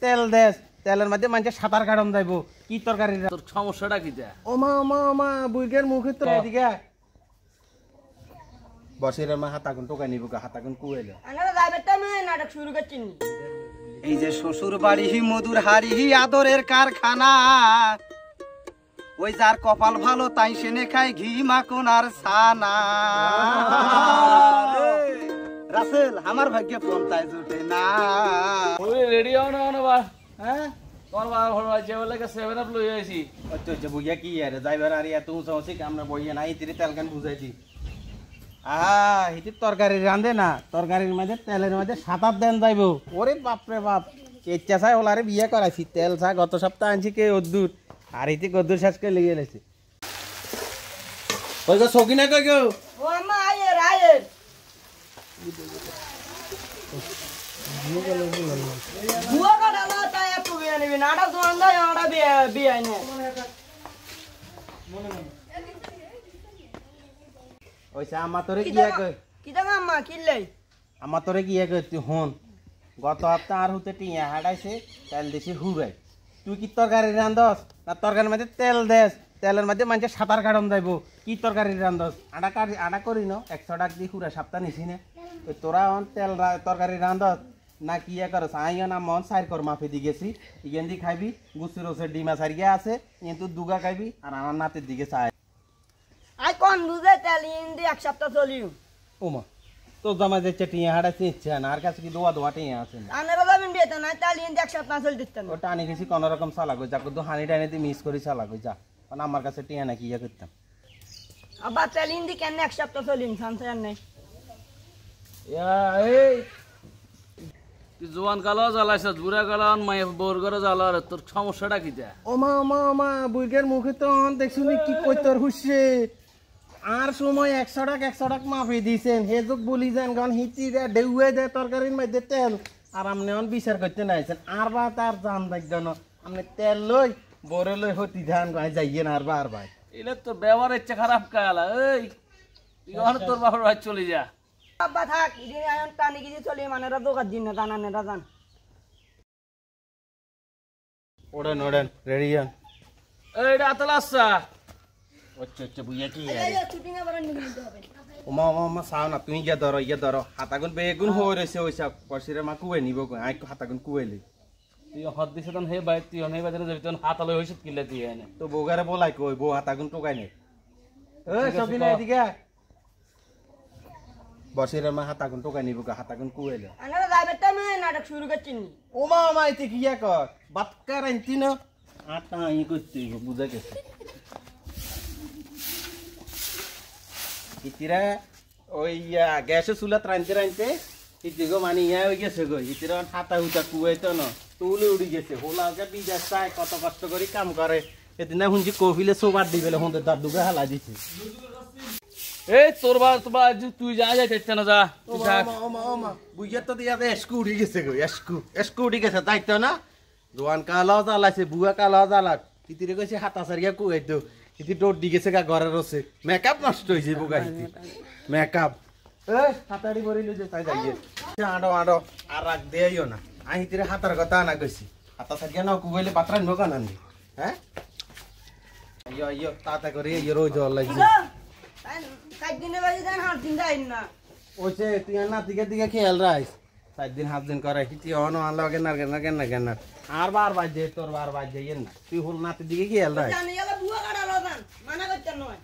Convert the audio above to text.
তেল দেশ তেলের মধ্যে মানুষের সাঁতার কাটন যাইব কি তরকারি তোর সমস্যাটা কি যা ওমা ওমা ওমা বুইগের মুখে তো এদিকে বসির মা হাতাগুন টোকাই নিব হাতাগুন কুয়েলে আনারা যাইবে টাইম নাটক শুরু করছিন এই যে শ্বশুর বাড়ি মধুর হাড়ি আদরের কারখানা ওই যার কপাল ভালো তাই সেনে খায় ঘি মাখন আর ছানা রাসেল আমার ভাগ্যে ফোন তাই জুটে না ওই রেডি হও না বা হ্যাঁ তোমার বাবা ঘর আছে বলে কে 7 আপ লই আইছি আচ্ছা আচ্ছা বুইয়া কি আরে যাইবার আর এত উঁচা আমরা বইয়া নাই তিরি তেল কেন বুঝাইছি হিতি তরকারি রাঁধে না তরকারির মধ্যে তেলের মধ্যে সাঁতার দেন যাইব ওরে বাপরে বাপ ইচ্ছা চাই ওলারে বিয়ে করাইছি তেল চা গত সপ্তাহ আনছি কে অদ্দুর আর হিতি কদ্দুর শেষকে লেগে গেছে ওই গো সকিনা কই গো ও আম্মা আয়ের আয়ের বুয়া কাটালো তাই একটু বিয়ে নিবি না আটা দোকান দাই আটা বিয়ে আইনে ওইসা আমার তোরে গিয়া কই কি দাম আম্মা কিনলে আমার তোরে গিয়া কই তুই হন গত সপ্তাহ আর হতে টিয়া হাঁটাইছে তেল দিছি হুড়াই তুই কি তরকারি রান্ধস না তরকারির মধ্যে তেল দেশ তেলের মধ্যে মানুষের সাঁতার কাটন যাইব কি তরকারি রান্ধস আটা করি ন 100 টাকা দিয়ে হুড়া সপ্তাহ নিছি না তোরা তেল তরকারি রান্ধস না কি করস আইও না মন সাইর কর মাফি দি গেছি ইগেন দি খাইবি গুসি রসের ডিমা সারিয়া আছে কিন্তু দুগা খাইবি আর আমার নাতের দিকে চায় আই কোন বুঝে তেলিন দি এক সপ্তাহ চলিও ওমা তো জামা যে টিয়া হাঁটাইছে ইচ্ছা না আর কাছে কি দোয়া টিয়া আছে না আনারা যাবেন বিয়ে তো না তেলিন দি এক সপ্তাহ চল দিতেন ওটা আনি গেছি কোন রকম চালা কই যা কিন্তু হানি টানি দিয়ে মিস করি চালা কই যা কারণ আমার কাছে টিয়া নাকি ইয়া করতাম আবার তেলিন দি কেন এক সপ্তাহ চলিন সানসার নাই এই তুই জোয়ান কালো জ্বালাইছ বুড়া কালান মাই বোর করে জ্বালার তোর সমস্যাটা কি যা ওমা ওমা ওমা বুইগের মুখে তো দেখছুনি কি কই তোর হুসে আর সময় 100 টাকা মাফি দিছেন হেজুক বলি যান গান হিচিরা ডেউয়ে দে তরকারির মধ্যে তেল আর আমনে অন বিচার করতে নাইছেন আর বা তার জান দেখদন আমনে তেল লই বড় লই হতি ধান গায় যাইয়ে না আর বার ভাই এলে তোর ব্যবহার ইচ্ছা খারাপ কালা এই তুই আর তোর বাবার ভাই চলে যা আব্বা থাক ইদিন আয়ন টানি গিয়ে চলি মানেরা দোকান দিন না টানানেরা যান ওড়েন ওড়েন রেডি হন এইটা আতলা আসছা আচ্ছা আচ্ছা বুইয়া কি এই শুটিং আবার নিতে হবে ওমা ওমা ওমা চাও না তুমি ইয়া ধরো হাতাগুন বেগুন হয়ে রয়েছে ওইসা পরশিরে মা কুয়ে নিব আই হাতাগুন কুয়েলি তুই হদ দিছ তন হে বাই তুই অনেক বাজারে যাবি তন হাত আলো হইছত কিলে তুই এনে তো বউগারে বলাই কই বউ হাতাগুন টোকাই নে এই সবিনা এদিকে বরশিরে মা হাতাগুন টোকাই নিব হাতাগুন কুয়েলে আনারা যাইবে টাইম নাটক শুরু করছিন ওমা ওমা এতে কি ইয়া কর বাতকার আনতি না আটা ই করতে বুঝা গেছে ইতিরা ওই গ্যাসে চুলা রাঁধতে ইতিগো মানে ইয়া হয়ে গেছে গো ইতিরা হাতা হুতা কুয়াইতো না তুলে উড়ি গেছে হোলাকে বিদেশ চায় কত কষ্ট করে কাম করে এদিন শুনছি কফিলে সোবার দিবে হুঁদের তার দুগে হালা দিছে এই তোর বা তুই যা যাইতে না যা তুই থাক বুঝে তো দিয়া এসকু উড়ি গেছে গো এসকু উড়ি গেছে তাইতো না জোয়ান কালাও জ্বালাইছে বুয়া কালাও জ্বালাক ইতিরে কইছে হাতা সারিয়া কুয়াইতো ইতি ডোর দি গেছে গা ঘরে রসে মেকআপ নষ্ট হয়েছে বোকা ইতি মেকআপ হাতাড়ি বরিল যে তাই যাইয়ে আডো আর রাখ দেইও না আই হিতিরে হাতার কথা না কইছি হাতা সারিয়া না কুবাইলে পাত্রা নিব কান আনবি হ্যাঁ ইয়ো তাতা করে ইয়ো রোজ জল লাগছে কাজ দিনে বাজে দেন হাত দিন যাই না ওইছে তুই না দিকে খেয়াল রাখিস 4 দিন 7 দিন করে হিতি অন আনলো কেন আর বার বাজে তোর বার বাজে না তুই হুল নাতি দিকে খেয়াল রাখিস জানি গেল বুয়া কাটালো যান মানা করতেন নয়